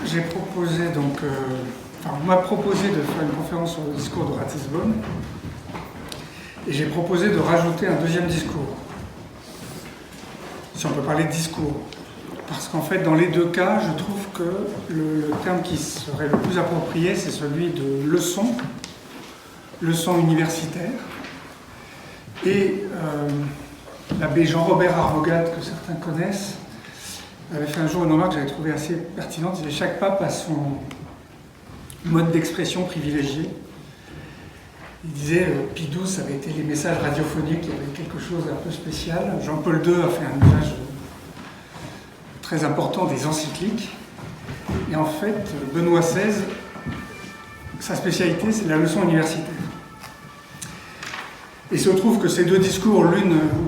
j'ai proposé, on m'a proposé de faire une conférence sur le discours de Ratisbonne, et j'ai proposé de rajouter un deuxième discours, si on peut parler de discours. Parce qu'en fait, dans les deux cas, je trouve que le terme qui serait le plus approprié, c'est celui de leçon universitaire. Et l'abbé Jean-Robert Arvogate, que certains connaissent, avait fait un jour une remarque que j'avais trouvée assez pertinente. Il disait: chaque pape a son mode d'expression privilégié. Il disait Pie XII, ça avait été les messages radiophoniques, il y avait quelque chose d'un peu spécial. Jean-Paul II a fait un usage très important des encycliques. Et en fait, Benoît XVI, sa spécialité, c'est la leçon universitaire. Et il se trouve que ces deux discours,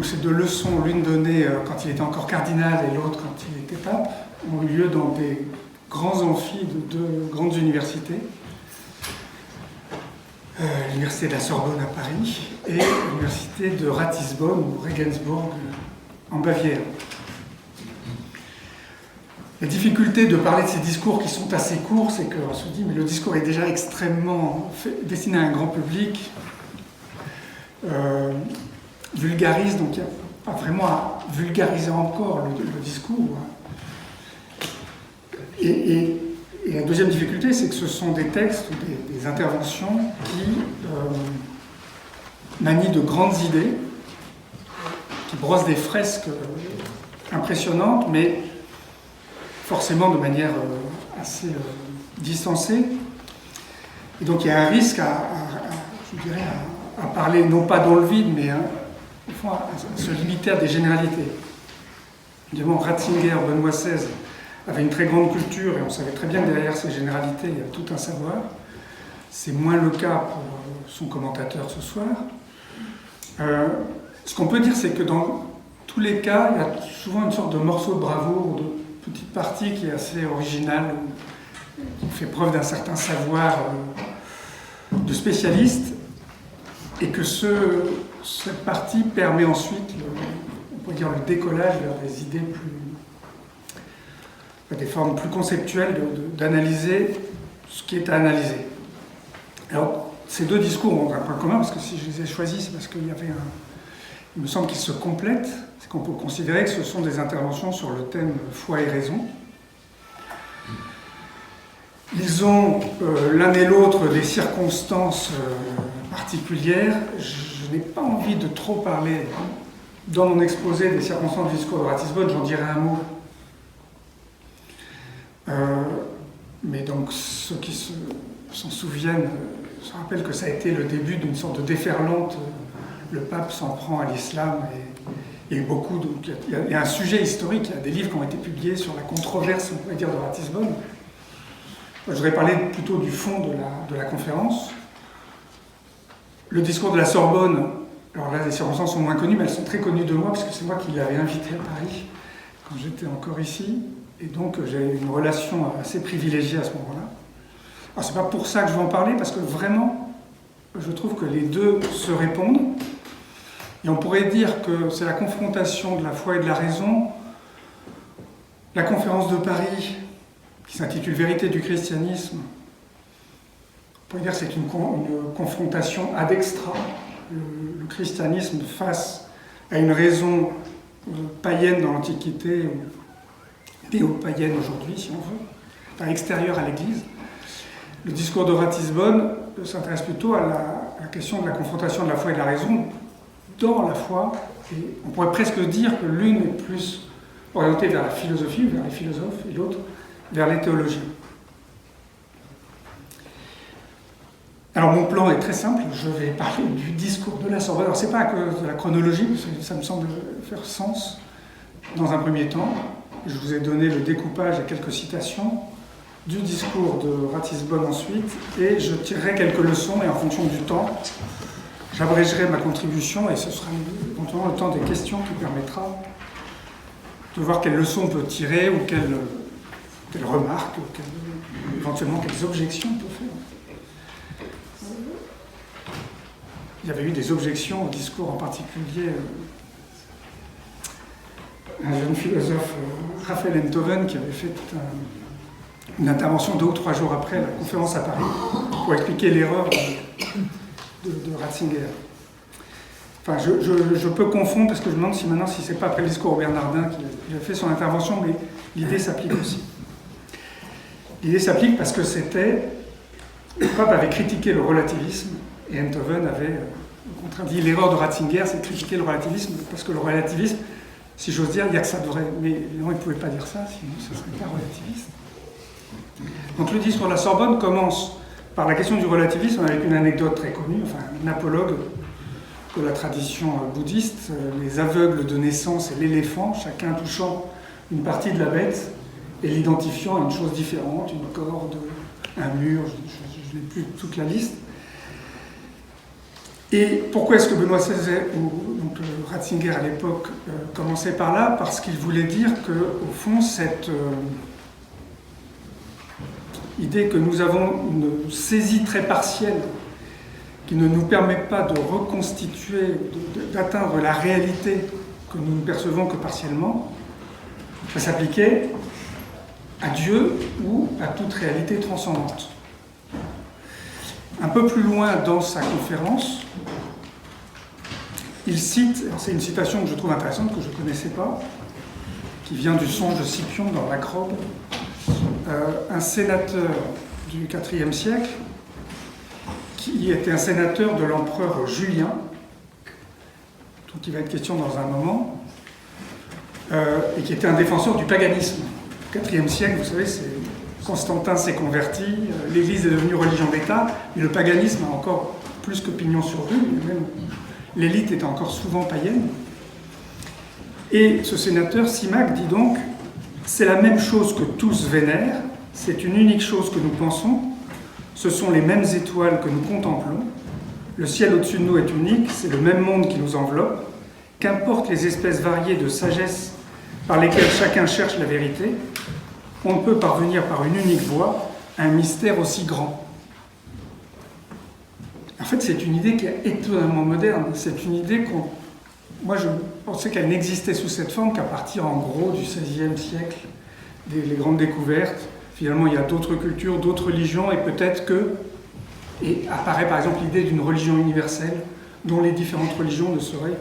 ces deux leçons, l'une donnée quand il était encore cardinal et l'autre quand il était pape, ont eu lieu dans des grands amphis de deux grandes universités. L'université de la Sorbonne à Paris et l'université de Ratisbonne ou Regensburg en Bavière. La difficulté de parler de ces discours qui sont assez courts, c'est qu'on se dit mais le discours est déjà extrêmement destiné à un grand public, vulgarise, donc il n'y a pas vraiment à vulgariser encore le discours. Et la deuxième difficulté, c'est que ce sont des textes, des interventions qui manient de grandes idées, qui brossent des fresques impressionnantes, mais forcément de manière assez distancée. Et donc il y a un risque je dirais, à parler non pas dans le vide, mais au fond, à se limiter à des généralités. Évidemment, Ratzinger, Benoît XVI, avait une très grande culture et on savait très bien que derrière ces généralités, il y a tout un savoir. C'est moins le cas pour son commentateur ce soir. Ce qu'on peut dire, c'est que dans tous les cas, il y a souvent une sorte de morceau de bravoure, de petite partie qui est assez originale, qui fait preuve d'un certain savoir de spécialiste, et que cette partie permet ensuite, on pourrait dire, le décollage vers des idées des formes plus conceptuelles d'analyser ce qui est à analyser. Alors, ces deux discours ont un point commun, parce que si je les ai choisis, c'est parce qu'il y avait il me semble qu'ils se complètent, c'est qu'on peut considérer que ce sont des interventions sur le thème foi et raison. Ils ont l'un et l'autre des circonstances particulières. Je n'ai pas envie de trop parler dans mon exposé des circonstances du discours de Ratisbonne, j'en dirai un mot. Mais donc ceux qui s'en souviennent se rappellent que ça a été le début d'une sorte de déferlante. Le pape s'en prend à l'islam et il y a eu beaucoup. Donc il y a un sujet historique, il y a des livres qui ont été publiés sur la controverse, on pourrait dire, de Ratisbonne. Je voudrais parler plutôt du fond de la conférence. Le discours de la Sorbonne, alors là les circonstances sont moins connues, mais elles sont très connues de moi, parce que c'est moi qui l'avais invité à Paris quand j'étais encore ici. Et donc j'ai eu une relation assez privilégiée à ce moment-là. Alors c'est pas pour ça que je vais en parler, parce que vraiment, je trouve que les deux se répondent. Et on pourrait dire que c'est la confrontation de la foi et de la raison. La conférence de Paris, qui s'intitule Vérité du christianisme, on pourrait dire que c'est une confrontation ad extra, le christianisme face à une raison païenne dans l'Antiquité, ou théo-païenne aujourd'hui, si on veut, extérieure à l'Église. Le discours de Ratisbonne s'intéresse plutôt à la question de la confrontation de la foi et de la raison dans la foi, et on pourrait presque dire que l'une est plus orientée vers la philosophie, vers les philosophes, et l'autre vers les théologiens. Alors mon plan est très simple, je vais parler du discours de la Sorbonne. Alors c'est pas à cause de la chronologie, parce que ça me semble faire sens dans un premier temps. Je vous ai donné le découpage et quelques citations du discours de Ratisbonne ensuite, et je tirerai quelques leçons, et en fonction du temps, j'abrégerai ma contribution, et ce sera éventuellement le temps des questions qui permettra de voir quelles leçons on peut tirer, ou quelles remarques, ou éventuellement quelles objections on peut faire. Il y avait eu des objections au discours, en particulier un jeune philosophe, Raphaël Enthoven, qui avait fait une intervention 2 ou 3 jours après la conférence à Paris pour expliquer l'erreur de Ratzinger. Enfin, je peux confondre parce que je me demande si maintenant, si c'est pas après le discours au Bernardin qu'il a fait son intervention, mais l'idée s'applique aussi. L'idée s'applique parce que le pape avait critiqué le relativisme et Enthoven avait, au contraire, dit l'erreur de Ratzinger, c'est de critiquer le relativisme parce que le relativisme, si j'ose dire, il n'y a que ça de vrai. Mais non, il ne pouvait pas dire ça, sinon ce ne serait pas relativiste. Donc le discours de la Sorbonne commence par la question du relativisme avec une anecdote très connue, enfin un apologue de la tradition bouddhiste, les aveugles de naissance et l'éléphant, chacun touchant une partie de la bête et l'identifiant à une chose différente, une corde, un mur, je n'ai plus toute la liste. Et pourquoi est-ce que Benoît XVI, ou donc Ratzinger à l'époque, commençait par là? Parce qu'il voulait dire qu'au fond, cette idée que nous avons une saisie très partielle qui ne nous permet pas de reconstituer, d'atteindre la réalité que nous ne percevons que partiellement, ça s'appliquait à Dieu ou à toute réalité transcendante. Un peu plus loin dans sa conférence, il cite, c'est une citation que je trouve intéressante, que je ne connaissais pas, qui vient du songe de Scipion dans l'Acrobe, un sénateur du IVe siècle, qui était un sénateur de l'empereur Julien, dont il va être question dans un moment, et qui était un défenseur du paganisme. Au IVe siècle, vous savez, Constantin s'est converti, l'Église est devenue religion d'État, mais le paganisme a encore plus que pignon sur rue, et même l'élite est encore souvent païenne. Et ce sénateur, Simac, dit donc « C'est la même chose que tous vénèrent, c'est une unique chose que nous pensons, ce sont les mêmes étoiles que nous contemplons, le ciel au-dessus de nous est unique, c'est le même monde qui nous enveloppe, qu'importe les espèces variées de sagesse par lesquelles chacun cherche la vérité, on ne peut parvenir par une unique voie à un mystère aussi grand. » En fait, c'est une idée qui est étonnamment moderne. C'est une idée moi, je pensais qu'elle n'existait sous cette forme qu'à partir, en gros, du XVIe siècle, les grandes découvertes. Finalement, il y a d'autres cultures, d'autres religions, et peut-être et apparaît par exemple l'idée d'une religion universelle, dont les différentes religions ne seraient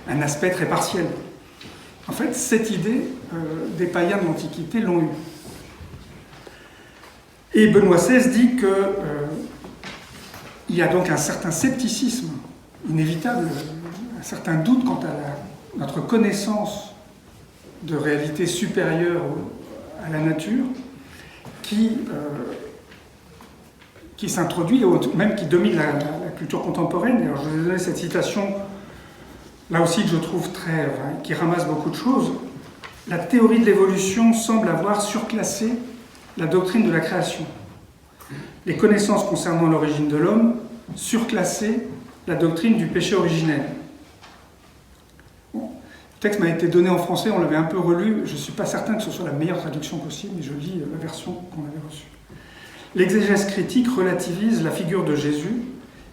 qu'un aspect très partiel. En fait, cette idée, des païens de l'Antiquité l'ont eue. Et Benoît XVI dit qu'il y a donc un certain scepticisme inévitable, un certain doute quant à notre connaissance de réalité supérieure à la nature, qui s'introduit, même qui domine la culture contemporaine. Alors, je vais donner cette citation, là aussi que je trouve qui ramasse beaucoup de choses. La théorie de l'évolution semble avoir surclassé la doctrine de la création. Les connaissances concernant l'origine de l'homme surclassé la doctrine du péché originel. Bon, le texte m'a été donné en français, on l'avait un peu relu, je ne suis pas certain que ce soit la meilleure traduction possible, mais je lis la version qu'on avait reçue. L'exégèse critique relativise la figure de Jésus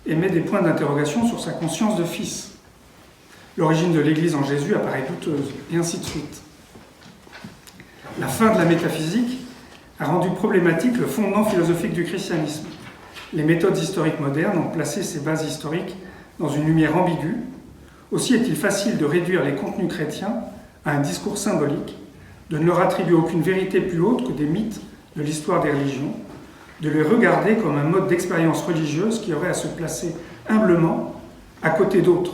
et met des points d'interrogation sur sa conscience de fils. L'origine de l'Église en Jésus apparaît douteuse, et ainsi de suite. La fin de la métaphysique a rendu problématique le fondement philosophique du christianisme. Les méthodes historiques modernes ont placé ces bases historiques dans une lumière ambiguë. Aussi est-il facile de réduire les contenus chrétiens à un discours symbolique, de ne leur attribuer aucune vérité plus haute que des mythes de l'histoire des religions, de les regarder comme un mode d'expérience religieuse qui aurait à se placer humblement à côté d'autres.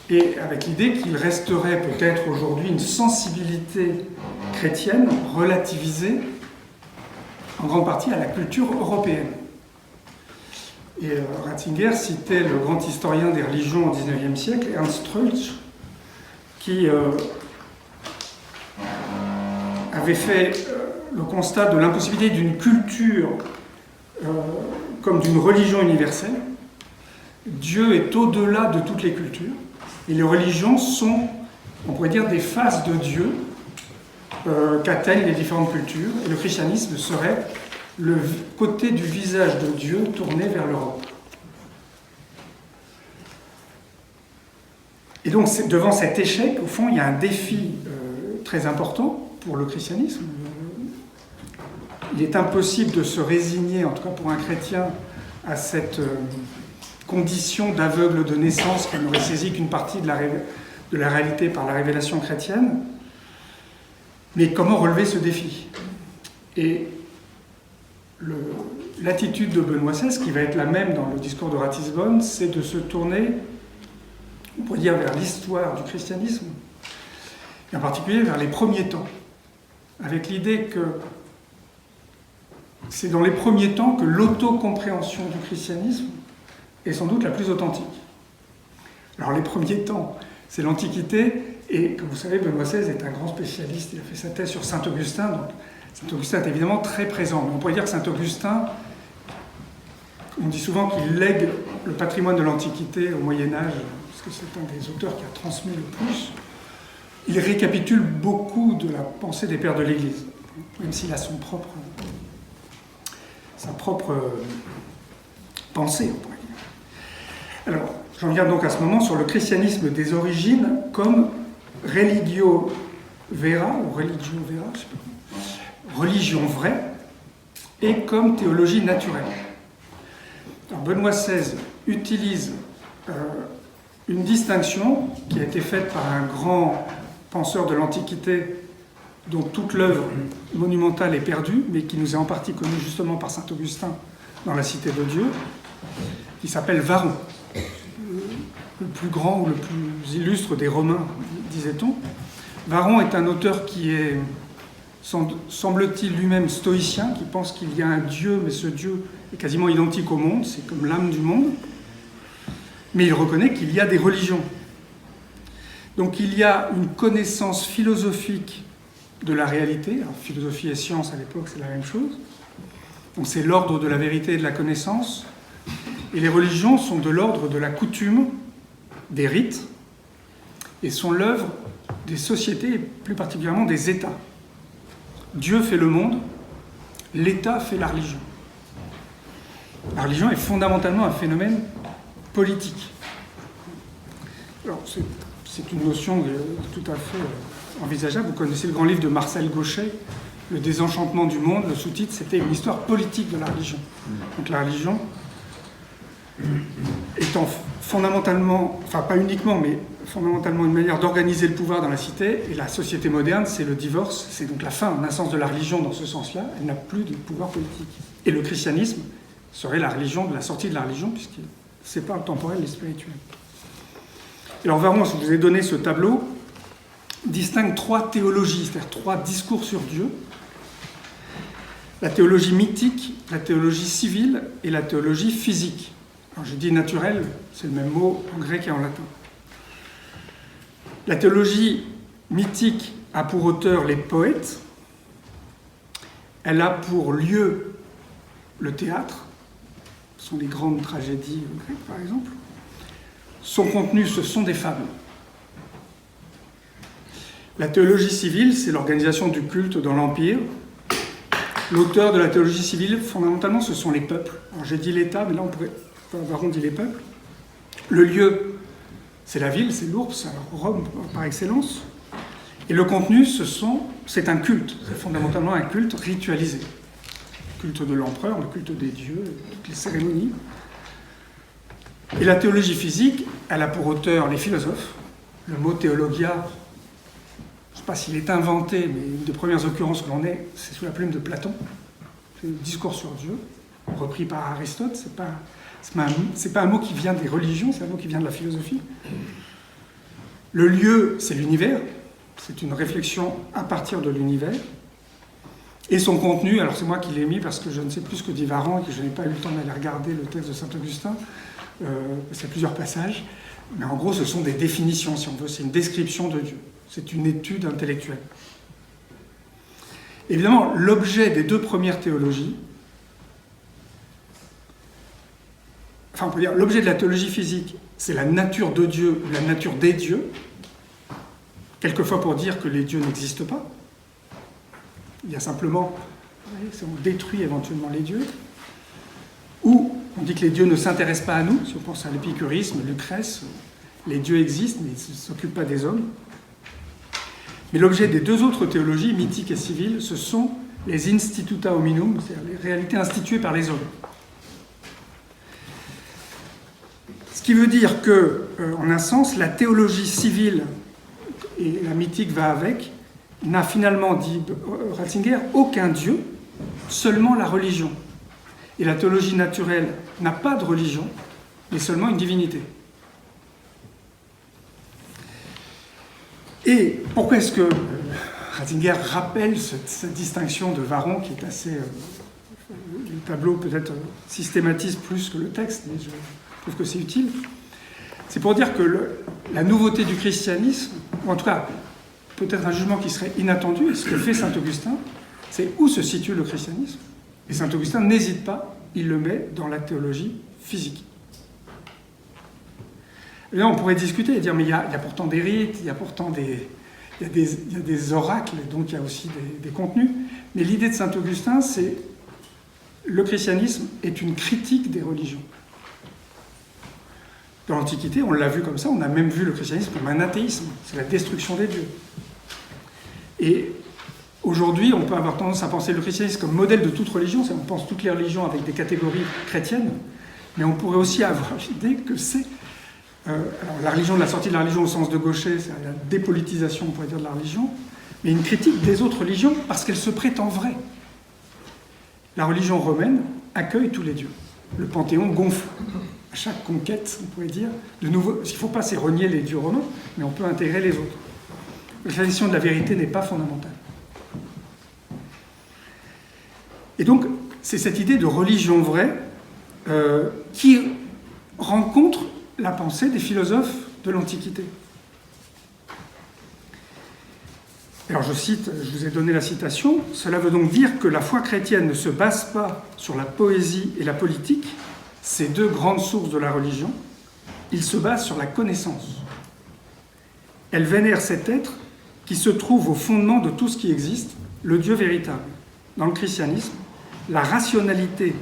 Et avec l'idée qu'il resterait peut-être aujourd'hui une sensibilité chrétienne relativisée en grande partie à la culture européenne. Et Ratzinger citait le grand historien des religions au XIXe siècle, Ernst Troeltsch, qui avait fait le constat de l'impossibilité d'une culture comme d'une religion universelle. Dieu est au-delà de toutes les cultures, et les religions sont, on pourrait dire, des faces de Dieu qu'atteignent les différentes cultures, et le christianisme serait le côté du visage de Dieu tourné vers l'Europe. Et donc, devant cet échec, au fond, il y a un défi très important, pour le christianisme. Il est impossible de se résigner, en tout cas pour un chrétien, à cette condition d'aveugle de naissance qui n'aurait saisi qu'une partie de la réalité par la révélation chrétienne. Mais comment relever ce défi? Et l'attitude de Benoît XVI, qui va être la même dans le discours de Ratisbonne, c'est de se tourner, on pourrait dire, vers l'histoire du christianisme, et en particulier vers les premiers temps, avec l'idée que c'est dans les premiers temps que l'autocompréhension du christianisme est sans doute la plus authentique. Alors les premiers temps, c'est l'Antiquité, et comme vous savez, Benoît XVI est un grand spécialiste, il a fait sa thèse sur Saint Augustin, donc Saint Augustin est évidemment très présent. Mais on pourrait dire que Saint Augustin, on dit souvent qu'il lègue le patrimoine de l'Antiquité au Moyen-Âge, parce que c'est un des auteurs qui a transmis le plus. Il récapitule beaucoup de la pensée des pères de l'Église, même s'il a sa propre pensée, on pourrait dire. Alors, j'en viens donc à ce moment sur le christianisme des origines comme religio vera, ou religio vera, je sais pas, religion vraie, et comme théologie naturelle. Alors, Benoît XVI utilise une distinction qui a été faite par un grand penseur de l'Antiquité dont toute l'œuvre monumentale est perdue, mais qui nous est en partie connue justement par saint Augustin dans la Cité de Dieu, qui s'appelle Varron, le plus grand ou le plus illustre des Romains, disait-on. Varron est un auteur qui est, semble-t-il, lui-même stoïcien, qui pense qu'il y a un Dieu, mais ce Dieu est quasiment identique au monde, c'est comme l'âme du monde, mais il reconnaît qu'il y a des religions. Donc il y a une connaissance philosophique de la réalité. Alors, philosophie et science, à l'époque, c'est la même chose. Donc c'est l'ordre de la vérité et de la connaissance. Et les religions sont de l'ordre de la coutume, des rites, et sont l'œuvre des sociétés, et plus particulièrement des États. Dieu fait le monde, l'État fait la religion. La religion est fondamentalement un phénomène politique. Alors, c'est une notion tout à fait envisageable. Vous connaissez le grand livre de Marcel Gauchet, Le désenchantement du monde. Le sous-titre, c'était une histoire politique de la religion. Donc la religion étant fondamentalement, enfin pas uniquement, mais fondamentalement une manière d'organiser le pouvoir dans la cité, et la société moderne, c'est le divorce, c'est donc la fin, naissance de la religion dans ce sens-là, elle n'a plus de pouvoir politique. Et le christianisme serait la religion de la sortie de la religion, puisqu'il sépare le temporel et le spirituel. Et alors Varron, je vous ai donné ce tableau, distingue trois théologies, c'est-à-dire trois discours sur Dieu. La théologie mythique, la théologie civile et la théologie physique. Alors j'ai dit naturel, c'est le même mot en grec et en latin. La théologie mythique a pour auteur les poètes, elle a pour lieu le théâtre, ce sont les grandes tragédies grecques par exemple. Son contenu, ce sont des fables. La théologie civile, c'est l'organisation du culte dans l'Empire. L'auteur de la théologie civile, fondamentalement, ce sont les peuples. Alors j'ai dit l'État, mais là Varron dit les peuples. Le lieu, c'est la ville, c'est l'Ours, alors Rome par excellence. Et le contenu, c'est un culte. C'est fondamentalement un culte ritualisé. Le culte de l'empereur, le culte des dieux, toutes les cérémonies. Et la théologie physique, elle a pour auteur les philosophes. Le mot théologia, je ne sais pas s'il est inventé, mais une des premières occurrences que l'on ait, c'est sous la plume de Platon. C'est le discours sur Dieu, repris par Aristote. C'est pas un mot qui vient des religions, c'est un mot qui vient de la philosophie. Le lieu, c'est l'univers. C'est une réflexion à partir de l'univers. Et son contenu, alors c'est moi qui l'ai mis parce que je ne sais plus ce que dit Varron et que je n'ai pas eu le temps d'aller regarder le texte de saint Augustin. C'est plusieurs passages, mais en gros ce sont des définitions, si on veut, c'est une description de Dieu, c'est une étude intellectuelle. Évidemment, l'objet des deux premières théologies, enfin on peut dire l'objet de la théologie physique, c'est la nature de Dieu ou la nature des dieux, quelquefois pour dire que les dieux n'existent pas. Il y a simplement, on détruit éventuellement les dieux, ou on dit que les dieux ne s'intéressent pas à nous, si on pense à l'épicurisme, Lucrèce, les dieux existent, mais ils ne s'occupent pas des hommes. Mais l'objet des deux autres théologies, mythique et civile, ce sont les instituta hominum, c'est-à-dire les réalités instituées par les hommes. Ce qui veut dire que, en un sens, la théologie civile, et la mythique va avec, n'a finalement, dit Ratzinger, aucun Dieu, seulement la religion. Et la théologie naturelle n'a pas de religion, mais seulement une divinité. Et pourquoi est-ce que Ratzinger rappelle cette distinction de Varron, qui est assez... le tableau peut-être systématise plus que le texte, mais je trouve que c'est utile. C'est pour dire que la nouveauté du christianisme, ou en tout cas, peut-être un jugement qui serait inattendu, et ce que fait saint Augustin, c'est où se situe le christianisme. Et saint Augustin n'hésite pas, il le met dans la théologie physique. Et là, on pourrait discuter et dire, mais il y a pourtant des rites, il y a pourtant il y a des oracles, donc il y a aussi des contenus. Mais l'idée de saint Augustin, c'est le christianisme est une critique des religions. Dans l'Antiquité, on l'a vu comme ça, on a même vu le christianisme comme un athéisme, c'est la destruction des dieux. Et aujourd'hui, on peut avoir tendance à penser le christianisme comme modèle de toute religion, on pense toutes les religions avec des catégories chrétiennes, mais on pourrait aussi avoir l'idée que c'est... alors la religion, la sortie de la religion au sens de Gaucher, c'est la dépolitisation, on pourrait dire, de la religion, mais une critique des autres religions parce qu'elle se prétend vraie. La religion romaine accueille tous les dieux. Le panthéon gonfle. À chaque conquête, on pourrait dire, de nouveau, ce qu'il ne faut pas, c'est renier les dieux romains, mais on peut intégrer les autres. La question de la vérité n'est pas fondamentale. Et donc, c'est cette idée de religion vraie qui rencontre la pensée des philosophes de l'Antiquité. Alors je cite, je vous ai donné la citation, « Cela veut donc dire que la foi chrétienne ne se base pas sur la poésie et la politique, ces deux grandes sources de la religion, il se base sur la connaissance. Elle vénère cet être qui se trouve au fondement de tout ce qui existe, le Dieu véritable. Dans le christianisme, la rationalité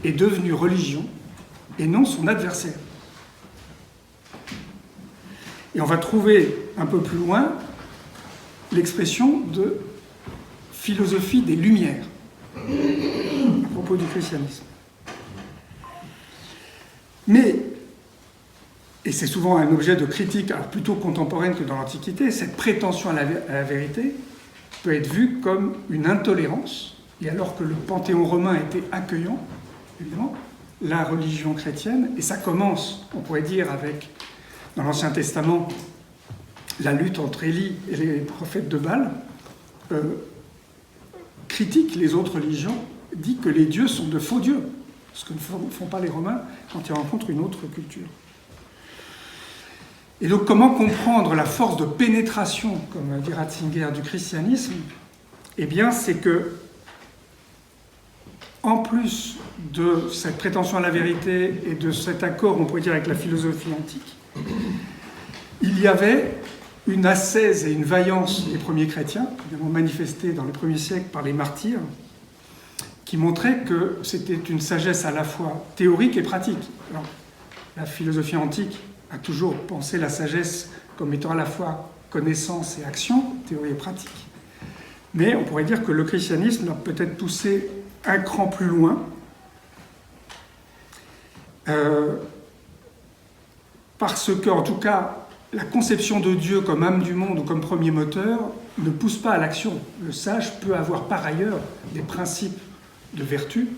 est devenue religion et non son adversaire. » Et on va trouver un peu plus loin l'expression de philosophie des Lumières à propos du christianisme. Mais, et c'est souvent un objet de critique, alors plutôt contemporaine que dans l'Antiquité, cette prétention à la vérité peut être vue comme une intolérance, et alors que le panthéon romain était accueillant, évidemment, la religion chrétienne, et ça commence, on pourrait dire, avec, dans l'Ancien Testament, la lutte entre Élie et les prophètes de Baal, critique les autres religions, dit que les dieux sont de faux dieux, ce que ne font pas les Romains quand ils rencontrent une autre culture. Et donc, comment comprendre la force de pénétration, comme dit Ratzinger, du christianisme? Eh bien, c'est que, en plus de cette prétention à la vérité et de cet accord, on pourrait dire, avec la philosophie antique, il y avait une ascèse et une vaillance des premiers chrétiens, évidemment manifestée dans les premiers siècles par les martyrs, qui montraient que c'était une sagesse à la fois théorique et pratique. Alors, la philosophie antique a toujours pensé la sagesse comme étant à la fois connaissance et action, théorie et pratique. Mais on pourrait dire que le christianisme l'a peut-être poussé un cran plus loin, parce que, en tout cas, la conception de Dieu comme âme du monde ou comme premier moteur ne pousse pas à l'action. Le sage peut avoir par ailleurs des principes de vertu.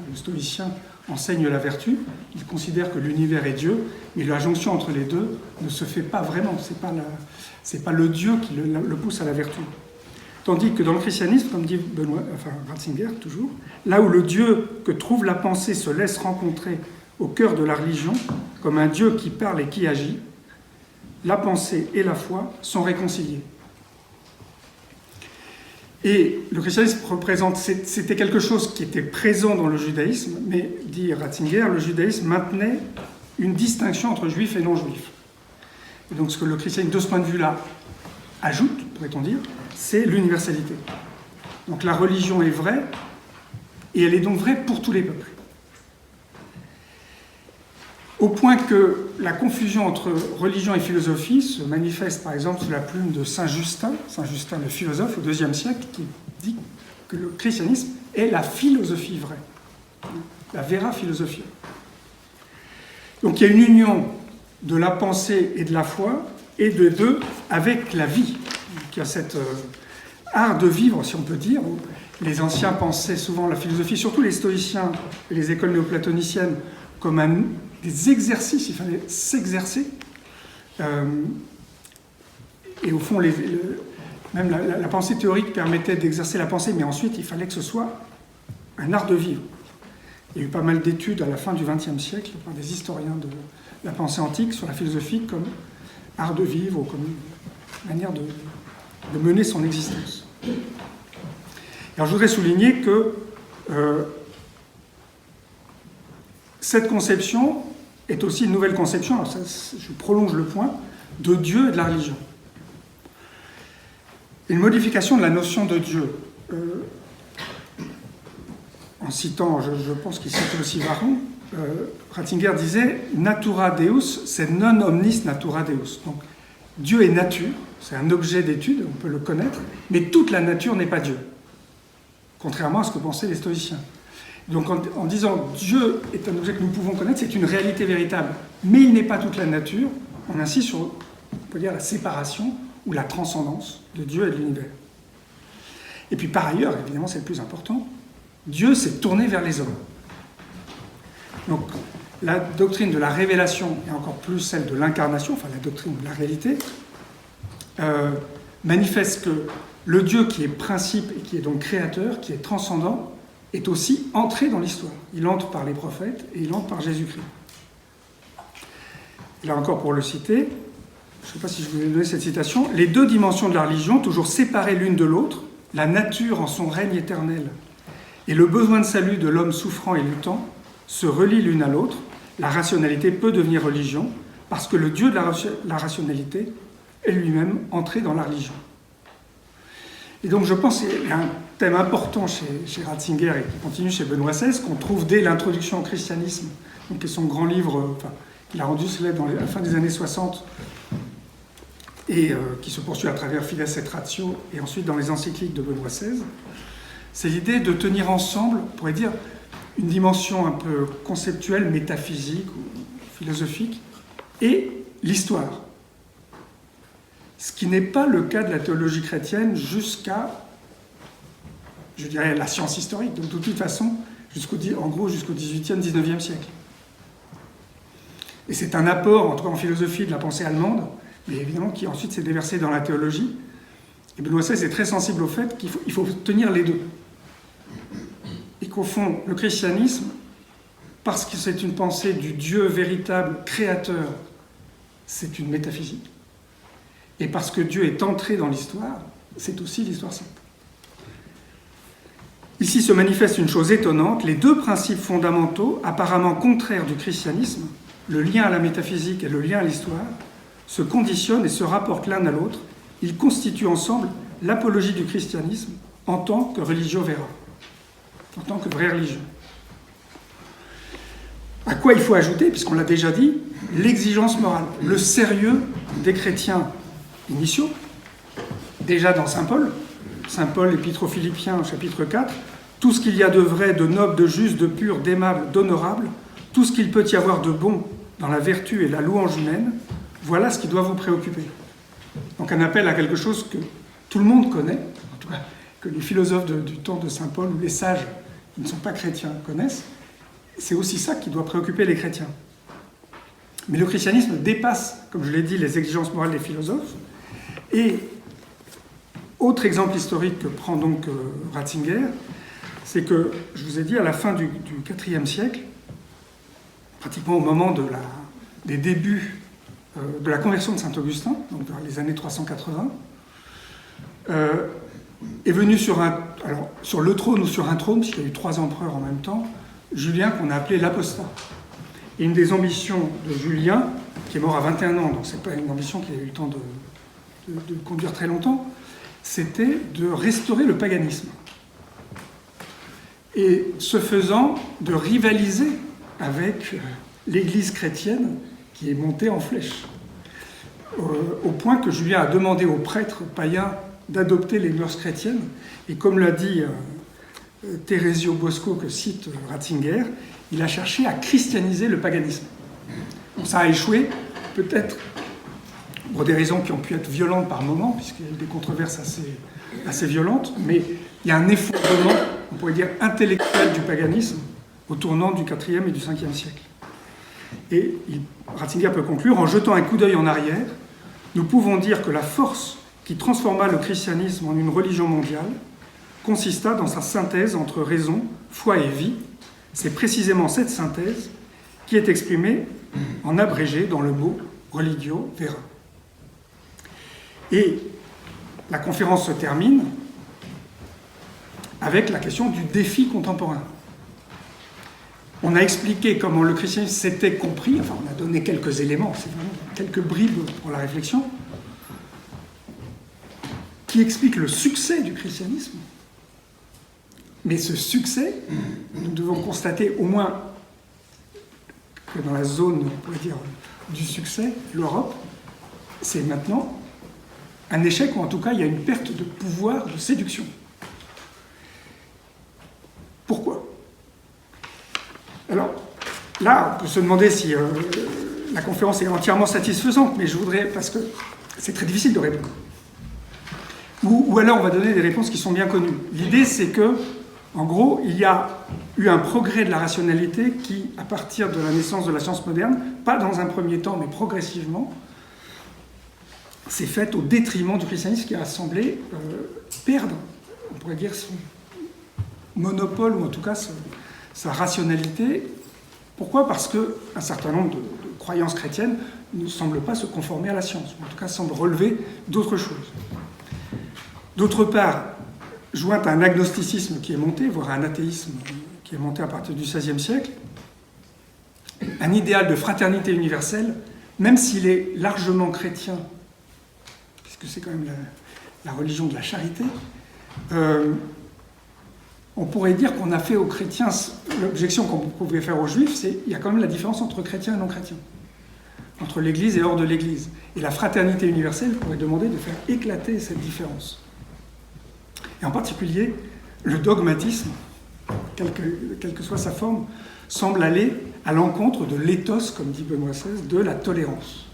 Le stoïcien enseigne la vertu. Il considère que l'univers est Dieu, mais la jonction entre les deux ne se fait pas vraiment. C'est pas le Dieu qui le pousse à la vertu. Tandis que dans le christianisme, comme dit Ratzinger toujours, là où le Dieu que trouve la pensée se laisse rencontrer au cœur de la religion, comme un Dieu qui parle et qui agit, la pensée et la foi sont réconciliées. Et le christianisme représente, c'était quelque chose qui était présent dans le judaïsme, mais, dit Ratzinger, le judaïsme maintenait une distinction entre juifs et non-juifs. Et donc ce que le christianisme, de ce point de vue-là, ajoute, pourrait-on dire, c'est l'universalité. Donc la religion est vraie, et elle est donc vraie pour tous les peuples. au point que la confusion entre religion et philosophie se manifeste par exemple sous la plume de Saint Justin le philosophe au IIe siècle, qui dit que le christianisme est la philosophie vraie, la vera philosophia. Donc il y a une union de la pensée et de la foi, et de deux avec la vie. Donc il y a cet art de vivre, si on peut dire, où les anciens pensaient souvent la philosophie, surtout les stoïciens et les écoles néoplatoniciennes, comme des exercices, il fallait s'exercer. Et au fond, même la pensée théorique permettait d'exercer la pensée, mais ensuite, il fallait que ce soit un art de vivre. Il y a eu pas mal d'études à la fin du XXe siècle par des historiens de la pensée antique sur la philosophie comme art de vivre ou comme manière de mener son existence. Alors je voudrais souligner que cette conception est aussi une nouvelle conception, alors ça, je prolonge le point, de Dieu et de la religion. Une modification de la notion de Dieu. En citant, je pense qu'il cite aussi Varron, Ratzinger disait « Natura Deus, c'est non omnis natura Deus ». Donc, Dieu est nature, c'est un objet d'étude, on peut le connaître, mais toute la nature n'est pas Dieu, contrairement à ce que pensaient les stoïciens. Donc, en disant « Dieu est un objet que nous pouvons connaître », c'est une réalité véritable, mais il n'est pas toute la nature, on insiste sur, on peut dire, la séparation ou la transcendance de Dieu et de l'univers. Et puis, par ailleurs, évidemment, c'est le plus important, Dieu s'est tourné vers les hommes. Donc, la doctrine de la révélation, et encore plus celle de l'incarnation, enfin la doctrine de la réalité, manifeste que le Dieu qui est principe et qui est donc créateur, qui est transcendant, est aussi entré dans l'histoire. Il entre par les prophètes et il entre par Jésus-Christ. Là encore, pour le citer, je ne sais pas si je vous ai donné cette citation, les deux dimensions de la religion, toujours séparées l'une de l'autre, la nature en son règne éternel et le besoin de salut de l'homme souffrant et luttant, se relient l'une à l'autre. La rationalité peut devenir religion parce que le Dieu de la rationalité est lui-même entré dans la religion. Et donc je pense qu'il y a un thème important chez Ratzinger et qui continue chez Benoît XVI, qu'on trouve dès l'introduction au christianisme, donc qui est son grand livre qu'il a rendu célèbre à la fin des années 60 et qui se poursuit à travers Fides et Ratio et ensuite dans les encycliques de Benoît XVI. C'est l'idée de tenir ensemble, on pourrait dire, une dimension un peu conceptuelle, métaphysique ou philosophique, et l'histoire. Ce qui n'est pas le cas de la théologie chrétienne jusqu'à, je dirais, la science historique, donc de toute façon, en gros jusqu'au XVIIIe, XIXe siècle. Et c'est un apport, en tout cas en philosophie, de la pensée allemande, mais évidemment qui ensuite s'est déversé dans la théologie. Et Benoît XVI est très sensible au fait qu'il faut tenir les deux. Et qu'au fond, le christianisme, parce que c'est une pensée du Dieu véritable, créateur, c'est une métaphysique. Et parce que Dieu est entré dans l'histoire, c'est aussi l'histoire sainte. Ici se manifeste une chose étonnante, les deux principes fondamentaux, apparemment contraires du christianisme, le lien à la métaphysique et le lien à l'histoire, se conditionnent et se rapportent l'un à l'autre. Ils constituent ensemble l'apologie du christianisme en tant que religio vera, en tant que vraie religion. À quoi il faut ajouter, puisqu'on l'a déjà dit, l'exigence morale, le sérieux des chrétiens initiaux, déjà dans Saint Paul, épître aux Philippiens, chapitre 4, tout ce qu'il y a de vrai, de noble, de juste, de pur, d'aimable, d'honorable, tout ce qu'il peut y avoir de bon dans la vertu et la louange humaine, voilà ce qui doit vous préoccuper. Donc un appel à quelque chose que tout le monde connaît, en tout cas que les philosophes du temps de Saint Paul ou les sages qui ne sont pas chrétiens connaissent, c'est aussi ça qui doit préoccuper les chrétiens. Mais le christianisme dépasse, comme je l'ai dit, les exigences morales des philosophes. Et autre exemple historique que prend donc Ratzinger, c'est que, je vous ai dit, à la fin du IVe siècle, pratiquement au moment des débuts de la conversion de Saint-Augustin, donc dans les années 380, est venu sur le trône ou sur un trône, puisqu'il y a eu 3 empereurs en même temps, Julien, qu'on a appelé l'apostat. Et une des ambitions de Julien, qui est mort à 21 ans, donc ce n'est pas une ambition qu'il a eu le temps de conduire très longtemps, c'était de restaurer le paganisme. Et ce faisant, de rivaliser avec l'Église chrétienne qui est montée en flèche. Au point que Julien a demandé aux prêtres païens d'adopter les mœurs chrétiennes. Et comme l'a dit Teresio Bosco, que cite Ratzinger, il a cherché à christianiser le paganisme. Bon, ça a échoué, peut-être pour des raisons qui ont pu être violentes par moments, puisqu'il y a eu des controverses assez violentes, mais il y a un effondrement, on pourrait dire, intellectuel du paganisme au tournant du IVe et du Ve siècle. Et Ratzinger peut conclure, en jetant un coup d'œil en arrière, nous pouvons dire que la force qui transforma le christianisme en une religion mondiale consista dans sa synthèse entre raison, foi et vie. C'est précisément cette synthèse qui est exprimée en abrégé dans le mot religio vera. Et la conférence se termine avec la question du défi contemporain. On a expliqué comment le christianisme s'était compris, enfin on a donné quelques éléments, c'est vraiment quelques bribes pour la réflexion, qui expliquent le succès du christianisme. Mais ce succès, nous devons constater au moins que dans la zone, on pourrait dire, du succès, l'Europe, c'est maintenant un échec, ou en tout cas il y a une perte de pouvoir de séduction. Pourquoi ? Alors, là, on peut se demander si la conférence est entièrement satisfaisante, mais je voudrais, parce que c'est très difficile de répondre. Ou alors on va donner des réponses qui sont bien connues. L'idée, c'est que, en gros, il y a eu un progrès de la rationalité qui, à partir de la naissance de la science moderne, pas dans un premier temps, mais progressivement, s'est fait au détriment du christianisme qui a semblé perdre, on pourrait dire, son monopole, ou en tout cas sa rationalité. Pourquoi ? Parce qu'un certain nombre de croyances chrétiennes ne semblent pas se conformer à la science, ou en tout cas semblent relever d'autres choses. D'autre part, joint à un agnosticisme qui est monté, voire à un athéisme qui est monté à partir du XVIe siècle, un idéal de fraternité universelle, même s'il est largement chrétien, puisque c'est quand même la religion de la charité, on pourrait dire qu'on a fait aux chrétiens, l'objection qu'on pouvait faire aux juifs, c'est qu'il y a quand même la différence entre chrétiens et non chrétiens, entre l'Église et hors de l'Église. Et la fraternité universelle pourrait demander de faire éclater cette différence. Et en particulier, le dogmatisme, quelle que soit sa forme, semble aller à l'encontre de l'éthos, comme dit Benoît XVI, de la tolérance.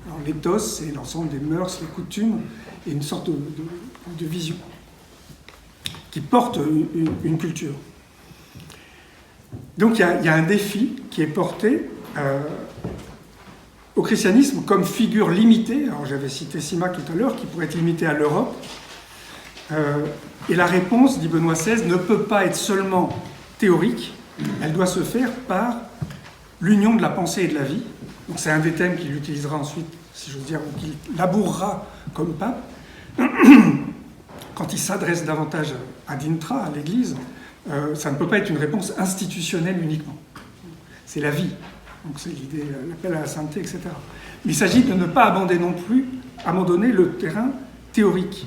Alors l'éthos, c'est l'ensemble des mœurs, les coutumes, et une sorte de vision qui porte une culture. Donc il y a un défi qui est porté au christianisme comme figure limitée. Alors j'avais cité Simak tout à l'heure, qui pourrait être limitée à l'Europe. Et la réponse, dit Benoît XVI, ne peut pas être seulement théorique, elle doit se faire par l'union de la pensée et de la vie. Donc c'est un des thèmes qu'il utilisera ensuite, si j'ose dire, ou qu'il labourera comme pape, quand il s'adresse davantage à d'Intra, à l'Église. Ça ne peut pas être une réponse institutionnelle uniquement. C'est la vie. Donc c'est l'idée, l'appel à la sainteté, etc. Mais il s'agit de ne pas abandonner le terrain théorique.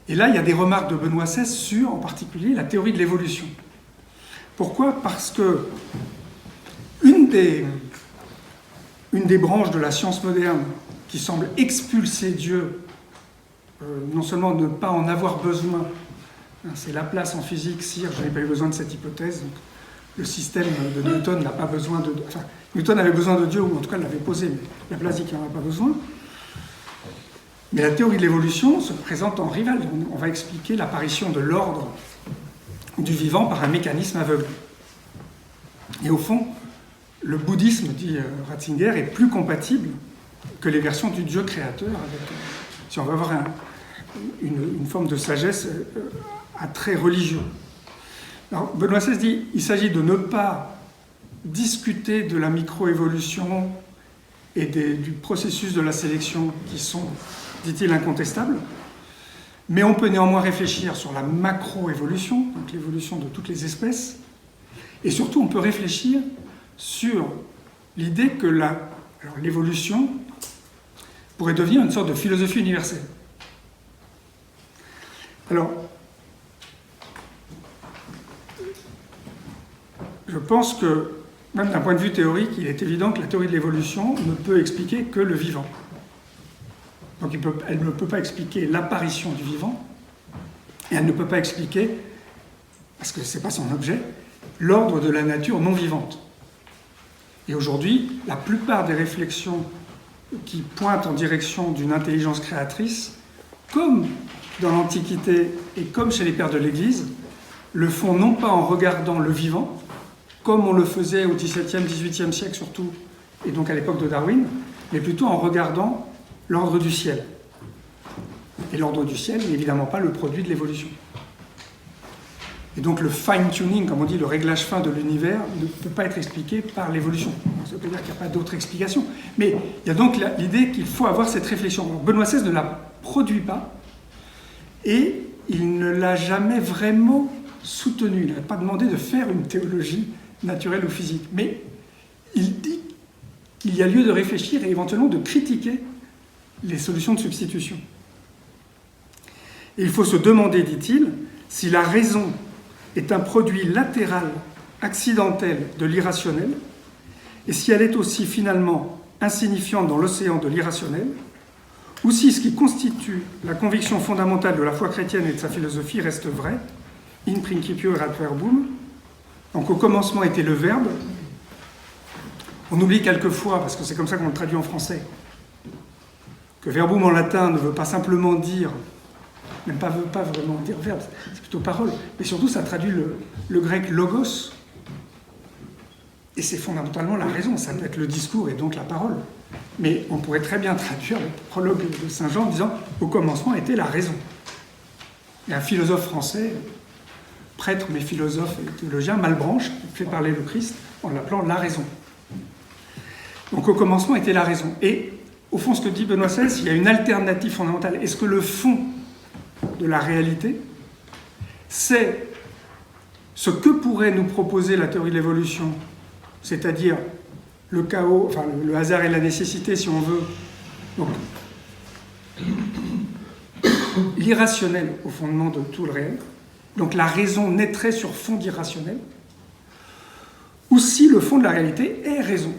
Et là, il y a des remarques de Benoît XVI sur, en particulier, la théorie de l'évolution. Pourquoi ? Parce que une des branches de la science moderne qui semble expulser Dieu, non seulement ne pas en avoir besoin, c'est Laplace en physique, Sire, je n'ai pas eu besoin de cette hypothèse, donc le système de Newton n'a pas besoin de... Enfin, Newton avait besoin de Dieu, ou en tout cas l'avait posé, mais Laplace dit qu'il n'en a pas besoin. Mais la théorie de l'évolution se présente en rival. On va expliquer l'apparition de l'ordre du vivant par un mécanisme aveugle. Et au fond, le bouddhisme, dit Ratzinger, est plus compatible que les versions du Dieu créateur, si on veut avoir une forme de sagesse à trait religieux. Alors, Benoît XVI dit qu'il s'agit de ne pas discuter de la microévolution et du processus de la sélection qui sont, dit-il, incontestables, mais on peut néanmoins réfléchir sur la macroévolution, donc l'évolution de toutes les espèces, et surtout on peut réfléchir sur l'idée que l'évolution pourrait devenir une sorte de philosophie universelle. Alors, je pense que même d'un point de vue théorique, il est évident que la théorie de l'évolution ne peut expliquer que le vivant. Donc elle ne peut pas expliquer l'apparition du vivant, et elle ne peut pas expliquer, parce que ce n'est pas son objet, l'ordre de la nature non vivante. Et aujourd'hui, la plupart des réflexions qui pointent en direction d'une intelligence créatrice, comme dans l'Antiquité et comme chez les pères de l'Église, le font non pas en regardant le vivant, comme on le faisait au XVIIe, XVIIIe siècle surtout, et donc à l'époque de Darwin, mais plutôt en regardant l'ordre du ciel. Et l'ordre du ciel n'est évidemment pas le produit de l'évolution. Et donc le fine-tuning, comme on dit, le réglage fin de l'univers, ne peut pas être expliqué par l'évolution. Ça veut dire qu'il n'y a pas d'autre explication. Mais il y a donc l'idée qu'il faut avoir cette réflexion. Alors, Benoît XVI ne la produit pas, et il ne l'a jamais vraiment soutenue. Il n'a pas demandé de faire une théologie naturelle ou physique. Mais il dit qu'il y a lieu de réfléchir et éventuellement de critiquer les solutions de substitution. Et il faut se demander, dit-il, si la raison est un produit latéral, accidentel de l'irrationnel, et si elle est aussi finalement insignifiante dans l'océan de l'irrationnel, ou si ce qui constitue la conviction fondamentale de la foi chrétienne et de sa philosophie reste vrai, in principio erat verbum, donc au commencement était le verbe. On oublie quelquefois, parce que c'est comme ça qu'on le traduit en français, que verbum en latin ne veut pas simplement dire, même pas veut pas vraiment dire verbe, c'est plutôt parole, mais surtout ça traduit le grec logos, et c'est fondamentalement la raison, ça peut être le discours et donc la parole. Mais on pourrait très bien traduire le prologue de Saint Jean en disant « au commencement était la raison ». Et un philosophe français, prêtre mais philosophe et théologien, Malebranche, fait parler le Christ en l'appelant la raison. Donc au commencement était la raison. Et au fond, ce que dit Benoît XVI, il y a une alternative fondamentale. Est-ce que le fond de la réalité, c'est ce que pourrait nous proposer la théorie de l'évolution, c'est-à-dire le chaos, enfin le hasard et la nécessité, si on veut, donc l'irrationnel au fondement de tout le réel, donc la raison naîtrait sur fond d'irrationnel, ou si le fond de la réalité est raison.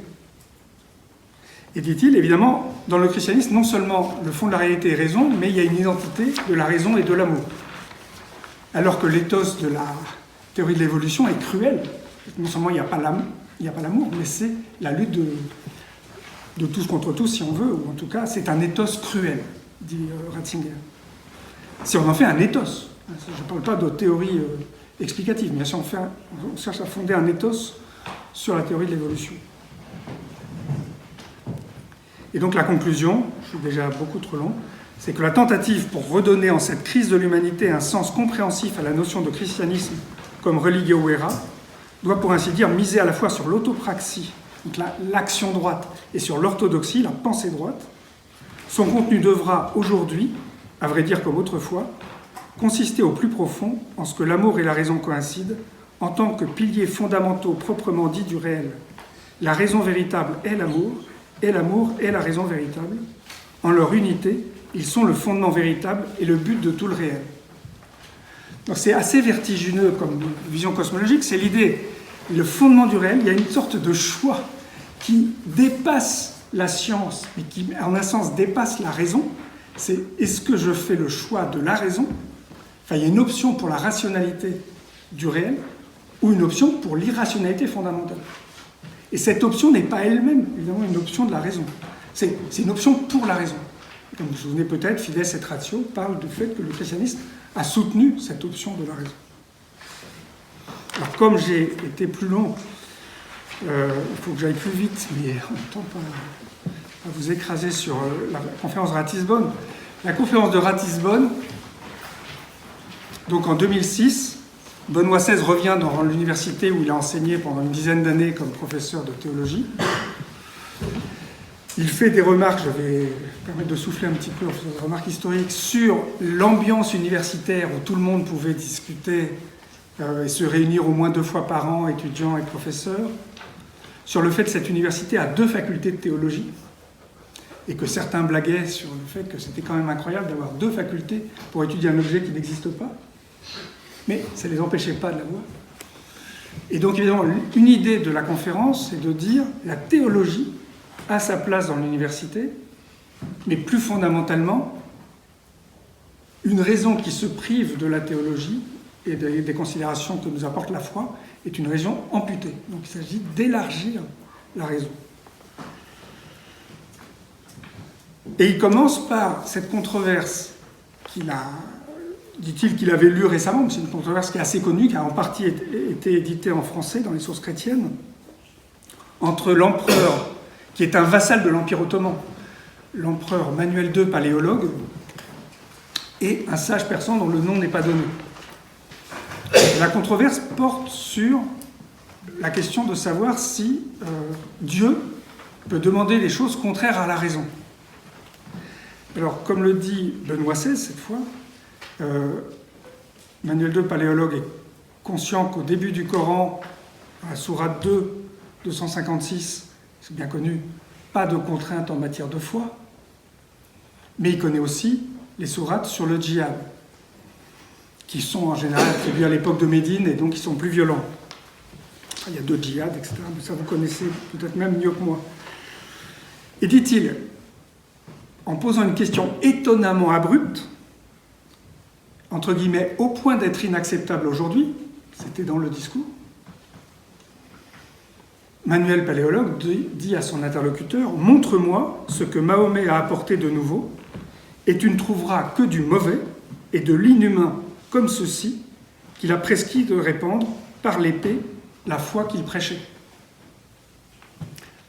Et dit-il, évidemment, dans le christianisme, non seulement le fond de la réalité est raison, mais il y a une identité de la raison et de l'amour. Alors que l'éthos de la théorie de l'évolution est cruel. Non seulement il n'y a pas l'amour, mais c'est la lutte de tous contre tous, si on veut, ou en tout cas, c'est un éthos cruel, dit Ratzinger. Si on en fait un éthos, je ne parle pas de théorie explicative, mais si on cherche à fonder un éthos sur la théorie de l'évolution. Et donc la conclusion, je suis déjà beaucoup trop long, c'est que la tentative pour redonner en cette crise de l'humanité un sens compréhensif à la notion de christianisme comme religio vera doit pour ainsi dire miser à la fois sur l'autopraxie, donc l'action droite, et sur l'orthodoxie, la pensée droite. Son contenu devra aujourd'hui, à vrai dire comme autrefois, consister au plus profond en ce que l'amour et la raison coïncident en tant que piliers fondamentaux proprement dits du réel. La raison véritable est l'amour, et l'amour est la raison véritable. En leur unité, ils sont le fondement véritable et le but de tout le réel. Donc c'est assez vertigineux comme vision cosmologique, c'est l'idée, le fondement du réel, il y a une sorte de choix qui dépasse la science, mais qui en un sens dépasse la raison. C'est est-ce que je fais le choix de la raison, enfin il y a une option pour la rationalité du réel, ou une option pour l'irrationalité fondamentale. Et cette option n'est pas elle-même, évidemment, une option de la raison. C'est une option pour la raison. Comme vous vous souvenez peut-être, Fides et Ratio parle du fait que le christianisme a soutenu cette option de la raison. Alors, comme j'ai été plus long, il faut que j'aille plus vite, mais en même temps, pas vous écraser sur la conférence de Ratisbonne. La conférence de Ratisbonne, donc en 2006, Benoît XVI revient dans l'université où il a enseigné pendant une dizaine d'années comme professeur de théologie. Il fait des remarques, je vais permettre de souffler un petit peu, des remarques historiques sur l'ambiance universitaire où tout le monde pouvait discuter et se réunir au moins 2 fois par an, étudiants et professeurs, sur le fait que cette université a 2 facultés de théologie et que certains blaguaient sur le fait que c'était quand même incroyable d'avoir 2 facultés pour étudier un objet qui n'existe pas. Mais ça ne les empêchait pas de l'avoir. Et donc, évidemment, une idée de la conférence, c'est de dire la théologie a sa place dans l'université, mais plus fondamentalement, une raison qui se prive de la théologie et des considérations que nous apporte la foi est une raison amputée. Donc, il s'agit d'élargir la raison. Et il commence par cette controverse dit-il qu'il avait lue récemment, mais c'est une controverse qui est assez connue, qui a en partie été éditée en français dans les sources chrétiennes, entre l'empereur, qui est un vassal de l'Empire ottoman, l'empereur Manuel II, paléologue, et un sage persan dont le nom n'est pas donné. La controverse porte sur la question de savoir si Dieu peut demander des choses contraires à la raison. Alors, comme le dit Benoît XVI cette fois, Manuel II, paléologue, est conscient qu'au début du Coran, à la sourate 2, 256, c'est bien connu, pas de contrainte en matière de foi, mais il connaît aussi les sourates sur le djihad, qui sont en général attribuées à l'époque de Médine et donc qui sont plus violents. Il y a 2 djihad, etc. Mais ça vous connaissez peut-être même mieux que moi. Et dit-il, en posant une question étonnamment abrupte, entre guillemets, au point d'être inacceptable aujourd'hui, c'était dans le discours, Manuel, paléologue, dit à son interlocuteur « Montre-moi ce que Mahomet a apporté de nouveau, et tu ne trouveras que du mauvais et de l'inhumain comme ceci qu'il a prescrit de répandre par l'épée la foi qu'il prêchait. »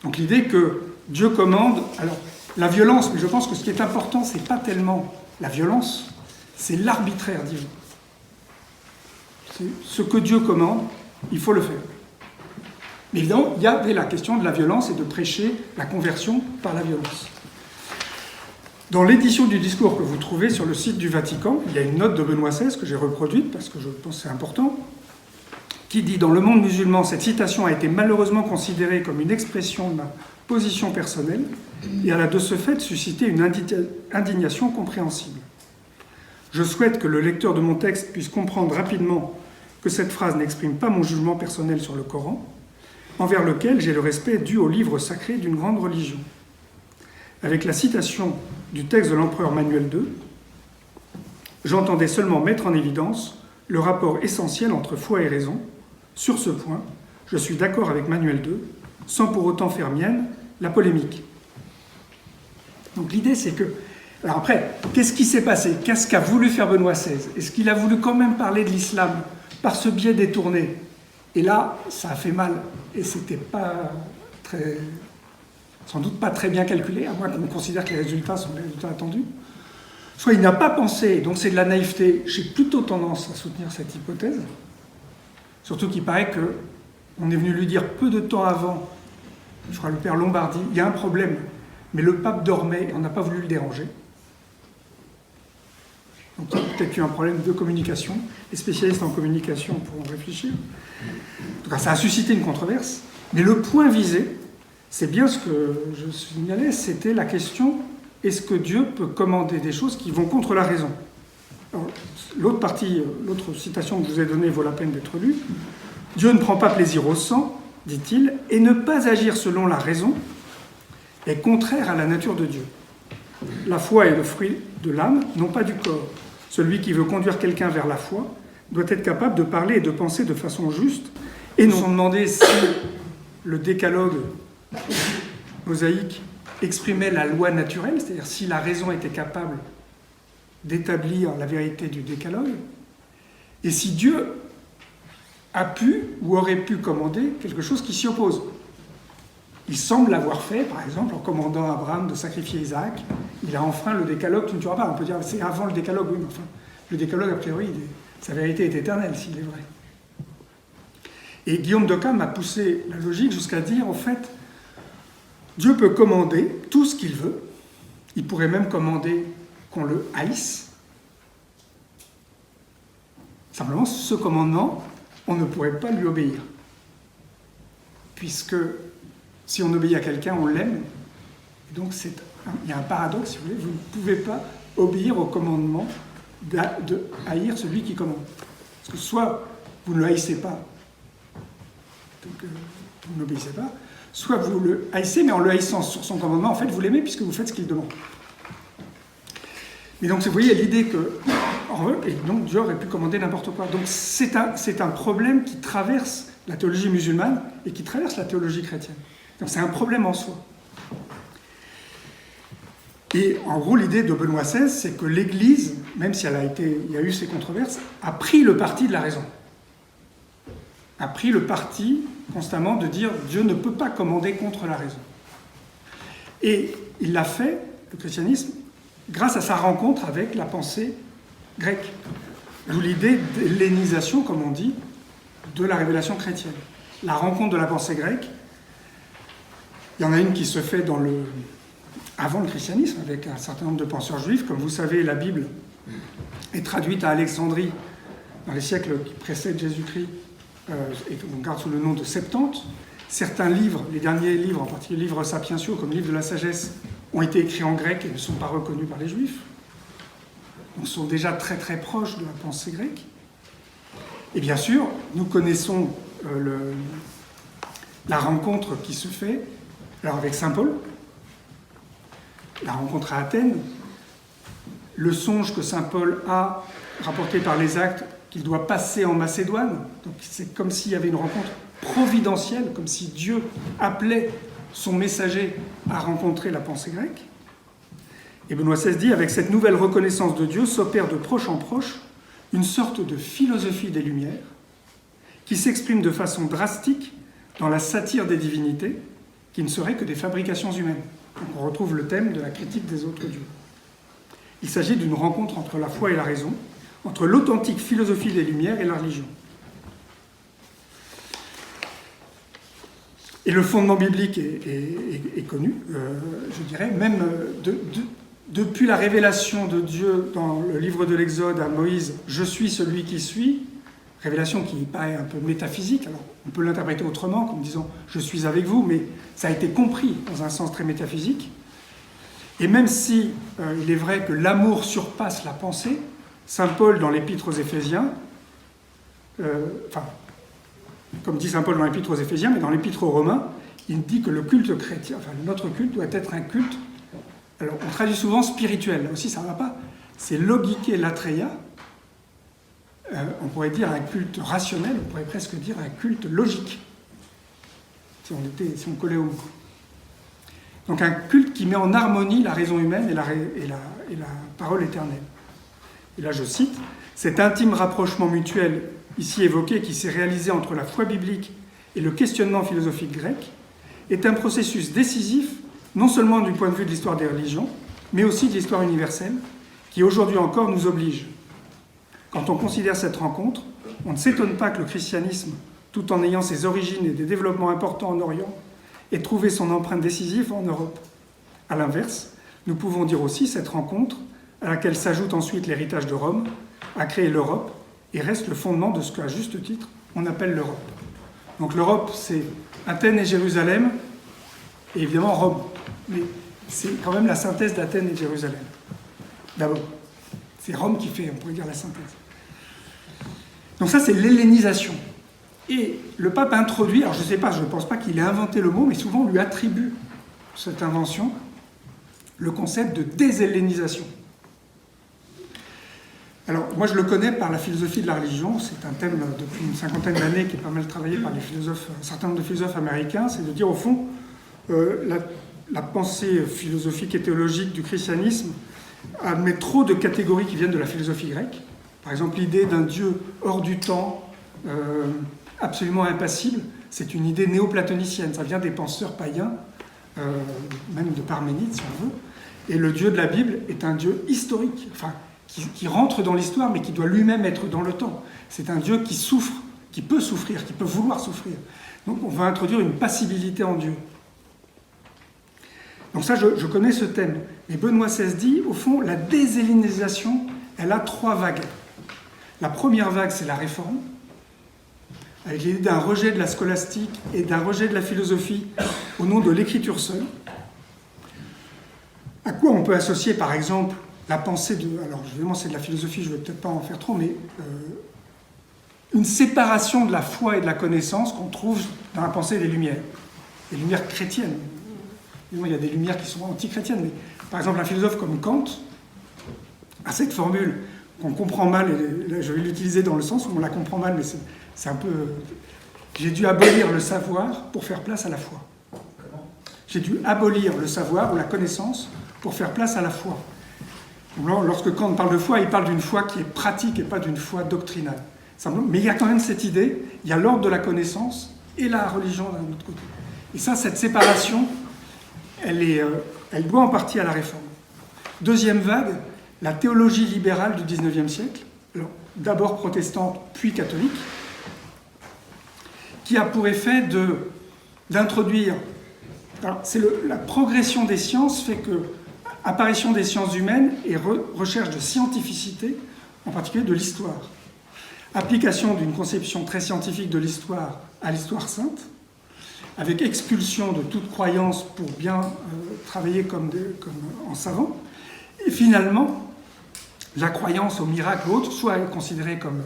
Donc l'idée que Dieu commande... Alors, la violence, mais je pense que ce qui est important, c'est pas tellement la violence, c'est l'arbitraire divin. C'est ce que Dieu commande, il faut le faire. Mais évidemment, il y avait la question de la violence et de prêcher la conversion par la violence. Dans l'édition du discours que vous trouvez sur le site du Vatican, il y a une note de Benoît XVI que j'ai reproduite parce que je pense que c'est important, qui dit « Dans le monde musulman, cette citation a été malheureusement considérée comme une expression de ma position personnelle et elle a de ce fait suscité une indignation compréhensible. Je souhaite que le lecteur de mon texte puisse comprendre rapidement que cette phrase n'exprime pas mon jugement personnel sur le Coran, envers lequel j'ai le respect dû au livre sacré d'une grande religion. Avec la citation du texte de l'empereur Manuel II, j'entendais seulement mettre en évidence le rapport essentiel entre foi et raison. Sur ce point, je suis d'accord avec Manuel II, sans pour autant faire mienne la polémique. » Donc l'idée, c'est que... Alors après, qu'est-ce qui s'est passé? Qu'est-ce qu'a voulu faire Benoît XVI? Est-ce qu'il a voulu quand même parler de l'islam par ce biais détourné? Et là, ça a fait mal. Et c'était pas très... sans doute pas très bien calculé, à moins qu'on considère que les résultats sont les résultats attendus. Soit il n'a pas pensé, donc c'est de la naïveté. J'ai plutôt tendance à soutenir cette hypothèse. Surtout qu'il paraît qu'on est venu lui dire peu de temps avant, je crois le père Lombardi, il y a un problème, mais le pape dormait et on n'a pas voulu le déranger. Donc il y a peut-être eu un problème de communication. Les spécialistes en communication pourront réfléchir. En tout cas, ça a suscité une controverse. Mais le point visé, c'est bien ce que je signalais, c'était la question, est-ce que Dieu peut commander des choses qui vont contre la raison? Alors, l'autre citation que je vous ai donnée vaut la peine d'être lue. Dieu ne prend pas plaisir au sang, dit-il, et ne pas agir selon la raison est contraire à la nature de Dieu. La foi est le fruit de l'âme, non pas du corps. Celui qui veut conduire quelqu'un vers la foi doit être capable de parler et de penser de façon juste, et non demander si le décalogue mosaïque exprimait la loi naturelle, c'est-à-dire si la raison était capable d'établir la vérité du décalogue, et si Dieu a pu ou aurait pu commander quelque chose qui s'y oppose. Il semble l'avoir fait, par exemple, en commandant à Abraham de sacrifier Isaac. Il a enfreint le décalogue, tu ne tueras pas. On peut dire c'est avant le décalogue, oui, mais enfin, le décalogue, a priori, sa vérité est éternelle, s'il est vrai. Et Guillaume d'Occam a poussé la logique jusqu'à dire, en fait, Dieu peut commander tout ce qu'il veut. Il pourrait même commander qu'on le haïsse. Simplement, ce commandement, on ne pourrait pas lui obéir. Puisque si on obéit à quelqu'un, on l'aime. Donc il y a un paradoxe, si vous voulez, vous ne pouvez pas obéir au commandement de haïr celui qui commande. Parce que soit vous ne le haïssez pas, donc vous n'obéissez pas, soit vous le haïssez, mais en le haïssant sur son commandement, en fait, vous l'aimez puisque vous faites ce qu'il demande. Et donc, vous voyez l'idée que, et donc Dieu aurait pu commander n'importe quoi. Donc, c'est un problème qui traverse la théologie musulmane et qui traverse la théologie chrétienne. Donc, c'est un problème en soi. Et en gros, l'idée de Benoît XVI, c'est que l'Église, même si il y a eu ces controverses, a pris le parti de la raison. A pris le parti constamment de dire Dieu ne peut pas commander contre la raison. Et il l'a fait, le christianisme, grâce à sa rencontre avec la pensée grecque. D'où l'idée d'hellénisation, comme on dit, de la révélation chrétienne. La rencontre de la pensée grecque, il y en a une qui se fait avant le christianisme, avec un certain nombre de penseurs juifs. Comme vous savez, la Bible est traduite à Alexandrie dans les siècles qui précèdent Jésus-Christ, et qu'on garde sous le nom de Septante. Certains livres, les derniers livres, en particulier le livre Sapientiaux, comme le livre de la sagesse, ont été écrits en grec et ne sont pas reconnus par les juifs. Donc sont déjà très très proches de la pensée grecque. Et bien sûr, nous connaissons la rencontre qui se fait alors avec saint Paul, la rencontre à Athènes, le songe que saint Paul a rapporté par les Actes qu'il doit passer en Macédoine. Donc c'est comme s'il y avait une rencontre providentielle, comme si Dieu appelait son messager à rencontrer la pensée grecque. Et Benoît XVI dit, avec cette nouvelle reconnaissance de Dieu, s'opère de proche en proche une sorte de philosophie des Lumières qui s'exprime de façon drastique dans la satire des divinités, qui ne seraient que des fabrications humaines. Donc on retrouve le thème de la critique des autres dieux. Il s'agit d'une rencontre entre la foi et la raison, entre l'authentique philosophie des Lumières et la religion. Et le fondement biblique est connu, je dirais, même depuis la révélation de Dieu dans le livre de l'Exode à Moïse, « Je suis celui qui suis », révélation qui paraît un peu métaphysique. Alors, on peut l'interpréter autrement, comme disant « Je suis avec vous », mais ça a été compris dans un sens très métaphysique. Et même si il est vrai que l'amour surpasse la pensée, saint Paul dans l'Épître aux Éphésiens, comme dit saint Paul dans l'Épître aux Éphésiens, mais dans l'Épître aux Romains, il dit que le culte chrétien, notre culte doit être un culte, alors on traduit souvent spirituel, là aussi ça ne va pas, c'est logique latreia, on pourrait dire un culte rationnel, on pourrait presque dire un culte logique, si on collait au mot. Donc un culte qui met en harmonie la raison humaine et la parole éternelle. Et là je cite, « Cet intime rapprochement mutuel ici évoqué qui s'est réalisé entre la foi biblique et le questionnement philosophique grec est un processus décisif non seulement du point de vue de l'histoire des religions, mais aussi de l'histoire universelle, qui aujourd'hui encore nous oblige. Quand on considère cette rencontre, on ne s'étonne pas que le christianisme, tout en ayant ses origines et des développements importants en Orient, ait trouvé son empreinte décisive en Europe. A l'inverse, nous pouvons dire aussi cette rencontre, à laquelle s'ajoute ensuite l'héritage de Rome, a créé l'Europe et reste le fondement de ce qu'à juste titre on appelle l'Europe. Donc l'Europe, c'est Athènes et Jérusalem, et évidemment Rome. Mais c'est quand même la synthèse d'Athènes et de Jérusalem. D'abord, c'est Rome qui fait, on pourrait dire, la synthèse. Donc ça, c'est l'hellénisation. Et le pape introduit, alors je ne pense pas qu'il ait inventé le mot, mais souvent on lui attribue cette invention, le concept de déshellénisation. Alors, moi je le connais par la philosophie de la religion, c'est un thème depuis une cinquantaine d'années qui est pas mal travaillé par un certain nombre de philosophes américains, c'est de dire au fond, la pensée philosophique et théologique du christianisme admet trop de catégories qui viennent de la philosophie grecque. Par exemple, l'idée d'un Dieu hors du temps, absolument impassible, c'est une idée néoplatonicienne, ça vient des penseurs païens, même de Parménide si on veut, et le Dieu de la Bible est un Dieu historique, enfin, qui rentre dans l'histoire, mais qui doit lui-même être dans le temps. C'est un Dieu qui souffre, qui peut souffrir, qui peut vouloir souffrir. Donc on va introduire une passibilité en Dieu. Donc ça, je connais ce thème. Mais Benoît XVI dit, au fond, la déshellénisation, elle a 3 vagues. La première vague, c'est la Réforme, avec l'idée d'un rejet de la scolastique et d'un rejet de la philosophie au nom de l'écriture seule. À quoi on peut associer, par exemple, la pensée de... Alors, évidemment, c'est de la philosophie, je ne vais peut-être pas en faire trop, mais une séparation de la foi et de la connaissance qu'on trouve dans la pensée des Lumières, les Lumières chrétiennes. Il y a des Lumières qui sont anti-chrétiennes, mais par exemple un philosophe comme Kant a cette formule qu'on comprend mal, et là je vais l'utiliser dans le sens où on la comprend mal, mais c'est un peu... J'ai dû abolir le savoir pour faire place à la foi. J'ai dû abolir le savoir ou la connaissance pour faire place à la foi. Lorsque Kant parle de foi, il parle d'une foi qui est pratique et pas d'une foi doctrinale. Mais il y a quand même cette idée, il y a l'ordre de la connaissance et la religion d'un autre côté. Et ça, cette séparation, elle doit en partie à la Réforme. Deuxième vague, la théologie libérale du XIXe siècle, d'abord protestante puis catholique, qui a pour effet d'introduire... La progression des sciences fait que apparition des sciences humaines et recherche de scientificité, en particulier de l'histoire. Application d'une conception très scientifique de l'histoire à l'histoire sainte, avec expulsion de toute croyance pour bien travailler comme en savant. Et finalement, la croyance au miracle ou autre, soit considérée comme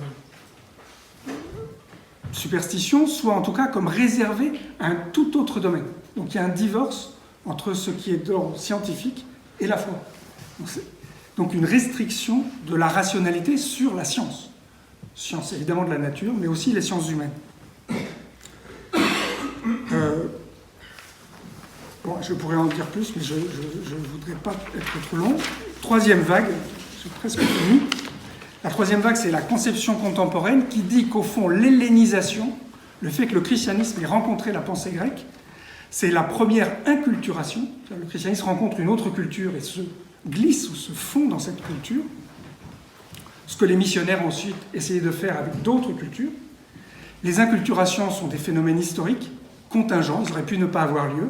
superstition, soit en tout cas comme réservée à un tout autre domaine. Donc il y a un divorce entre ce qui est d'ordre scientifique et la foi. Donc une restriction de la rationalité sur la science. Science évidemment de la nature, mais aussi les sciences humaines. Je pourrais en dire plus, mais je ne voudrais pas être trop long. Troisième vague, j'ai presque fini. La troisième vague, c'est la conception contemporaine qui dit qu'au fond, l'hellénisation, le fait que le christianisme ait rencontré la pensée grecque, c'est la première inculturation. Le christianisme rencontre une autre culture et se glisse ou se fond dans cette culture, ce que les missionnaires ont ensuite essayé de faire avec d'autres cultures. Les inculturations sont des phénomènes historiques, contingents, ils auraient pu ne pas avoir lieu.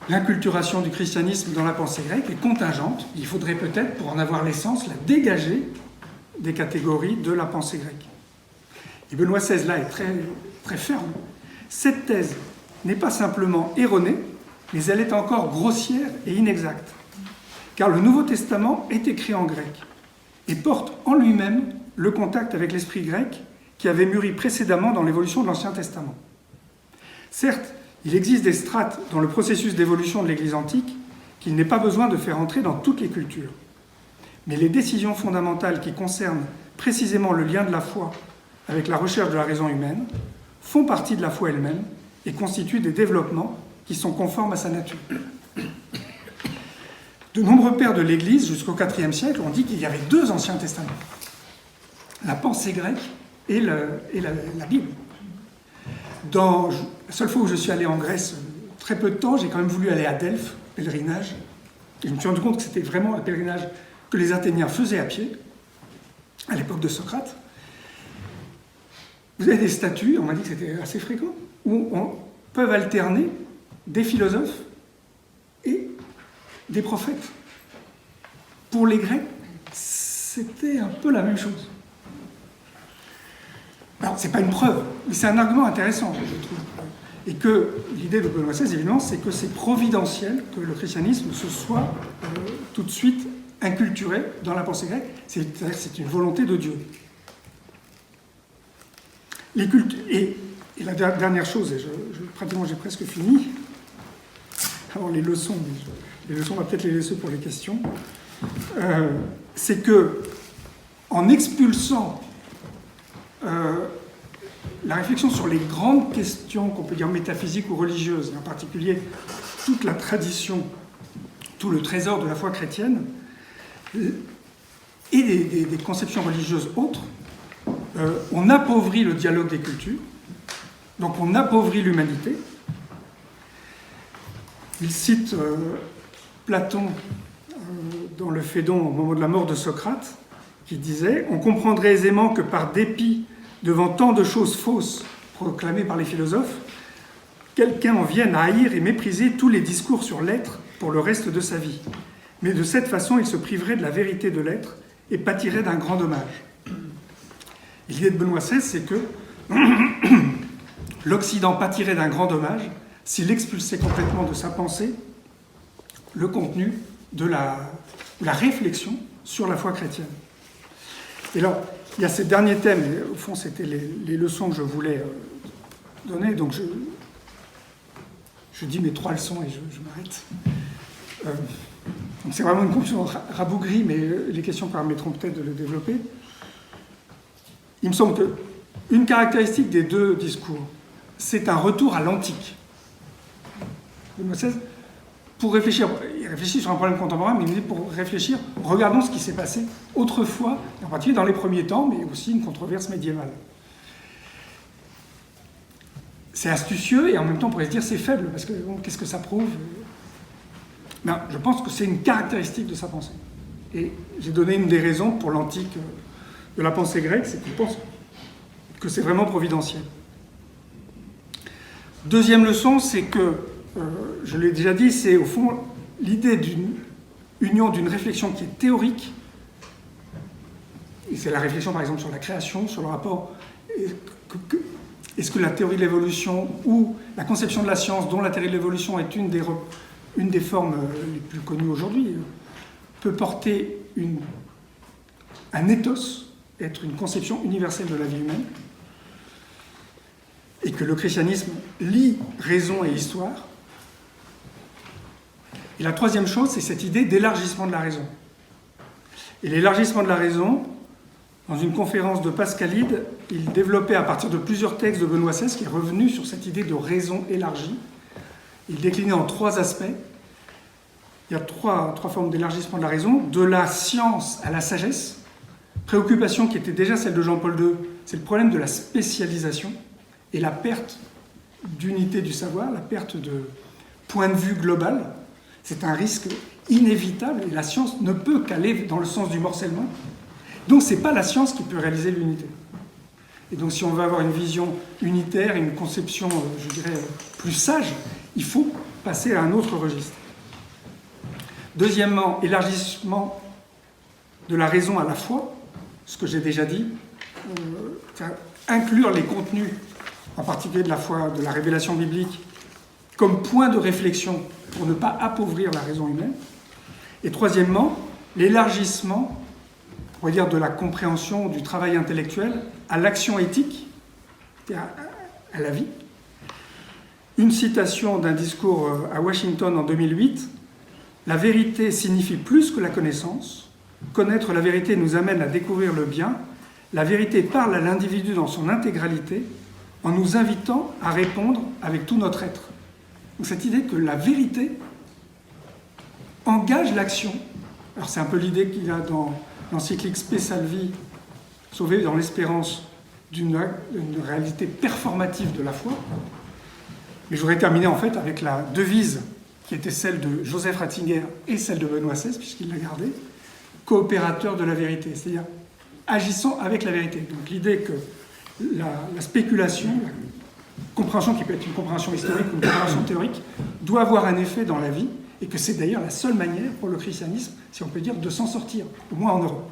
L'inculturation du christianisme dans la pensée grecque est contingente. Il faudrait peut-être, pour en avoir l'essence, la dégager des catégories de la pensée grecque. Et Benoît XVI, là, est très, très ferme. Cette thèse n'est pas simplement erronée, mais elle est encore grossière et inexacte. Car le Nouveau Testament est écrit en grec et porte en lui-même le contact avec l'esprit grec qui avait mûri précédemment dans l'évolution de l'Ancien Testament. Certes, il existe des strates dans le processus d'évolution de l'Église antique qu'il n'est pas besoin de faire entrer dans toutes les cultures. Mais les décisions fondamentales qui concernent précisément le lien de la foi avec la recherche de la raison humaine font partie de la foi elle-même et constituent des développements qui sont conformes à sa nature. De nombreux pères de l'Église, jusqu'au IVe siècle, ont dit qu'il y avait deux Anciens Testaments, la pensée grecque et la Bible. La seule fois où je suis allé en Grèce, très peu de temps, j'ai quand même voulu aller à Delphes, pèlerinage, et je me suis rendu compte que c'était vraiment un pèlerinage que les Athéniens faisaient à pied, à l'époque de Socrate. Vous avez des statues, on m'a dit que c'était assez fréquent, où on peut alterner des philosophes et des prophètes. Pour les Grecs, c'était un peu la même chose. Alors, ce n'est pas une preuve, mais c'est un argument intéressant, je trouve. Et que l'idée de Benoît XVI, évidemment, c'est que c'est providentiel que le christianisme se soit tout de suite inculturé dans la pensée grecque. C'est-à-dire que c'est une volonté de Dieu. Et la dernière chose, et pratiquement j'ai presque fini, alors les leçons, on va peut-être les laisser pour les questions, c'est que en expulsant la réflexion sur les grandes questions qu'on peut dire métaphysiques ou religieuses, et en particulier toute la tradition, tout le trésor de la foi chrétienne, et des conceptions religieuses autres, on appauvrit le dialogue des cultures, donc on appauvrit l'humanité. Il cite Platon dans le Phédon au moment de la mort de Socrate, qui disait « On comprendrait aisément que par dépit devant tant de choses fausses proclamées par les philosophes, quelqu'un en vienne à haïr et mépriser tous les discours sur l'être pour le reste de sa vie. Mais de cette façon, il se priverait de la vérité de l'être et pâtirait d'un grand dommage. » L'idée de Benoît XVI, c'est que l'Occident pâtirait d'un grand dommage s'il expulsait complètement de sa pensée le contenu de la réflexion sur la foi chrétienne. Et alors, il y a ces derniers thèmes, et au fond c'était les leçons que je voulais donner, donc je dis mes 3 leçons et je m'arrête. Donc c'est vraiment une conclusion rabougrie, mais les questions permettront peut-être de le développer. Il me semble qu'une caractéristique des 2 discours, c'est un retour à l'antique. Benoît XVI, pour réfléchir, il réfléchit sur un problème contemporain, mais il dit pour réfléchir, regardons ce qui s'est passé autrefois, en particulier dans les premiers temps, mais aussi une controverse médiévale. C'est astucieux et en même temps on pourrait se dire c'est faible, parce que bon, qu'est-ce que ça prouve? Ben, je pense que c'est une caractéristique de sa pensée. Et j'ai donné une des raisons pour l'antique de la pensée grecque, c'est qu'il pense que c'est vraiment providentiel. Deuxième leçon, c'est que, je l'ai déjà dit, c'est au fond l'idée d'une union d'une réflexion qui est théorique, et c'est la réflexion par exemple sur la création, sur le rapport, est-ce que la théorie de l'évolution ou la conception de la science, dont la théorie de l'évolution est une des formes les plus connues aujourd'hui, peut porter un ethos, être une conception universelle de la vie humaine, et que le christianisme lie raison et histoire. Et la troisième chose, c'est cette idée d'élargissement de la raison. Et l'élargissement de la raison, dans une conférence de Pascalide, il développait à partir de plusieurs textes de Benoît XVI, qui est revenu sur cette idée de raison élargie. Il déclinait en 3 aspects. Il y a trois formes d'élargissement de la raison, de la science à la sagesse, préoccupation qui était déjà celle de Jean-Paul II, c'est le problème de la spécialisation et la perte d'unité du savoir, la perte de point de vue global. C'est un risque inévitable et la science ne peut qu'aller dans le sens du morcellement. Donc ce n'est pas la science qui peut réaliser l'unité. Et donc si on veut avoir une vision unitaire, une conception, je dirais, plus sage, il faut passer à un autre registre. Deuxièmement, élargissement de la raison à la foi, ce que j'ai déjà dit, inclure les contenus, en particulier de la foi, de la révélation biblique, comme point de réflexion pour ne pas appauvrir la raison humaine. Et troisièmement, l'élargissement, on pourrait dire, de la compréhension du travail intellectuel à l'action éthique, à la vie. Une citation d'un discours à Washington en 2008, « La vérité signifie plus que la connaissance. Connaître la vérité nous amène à découvrir le bien. La vérité parle à l'individu dans son intégralité en nous invitant à répondre avec tout notre être. » Donc cette idée que la vérité engage l'action. Alors c'est un peu l'idée qu'il y a dans l'encyclique Spe Salvi, sauvé dans l'espérance d'une réalité performative de la foi. Mais je voudrais terminer en fait avec la devise qui était celle de Joseph Ratzinger et celle de Benoît XVI, puisqu'il l'a gardée, coopérateur de la vérité, c'est-à-dire agissant avec la vérité. Donc l'idée que la spéculation, la compréhension qui peut être une compréhension historique ou une compréhension théorique, doit avoir un effet dans la vie, et que c'est d'ailleurs la seule manière pour le christianisme, si on peut dire, de s'en sortir, au moins en Europe.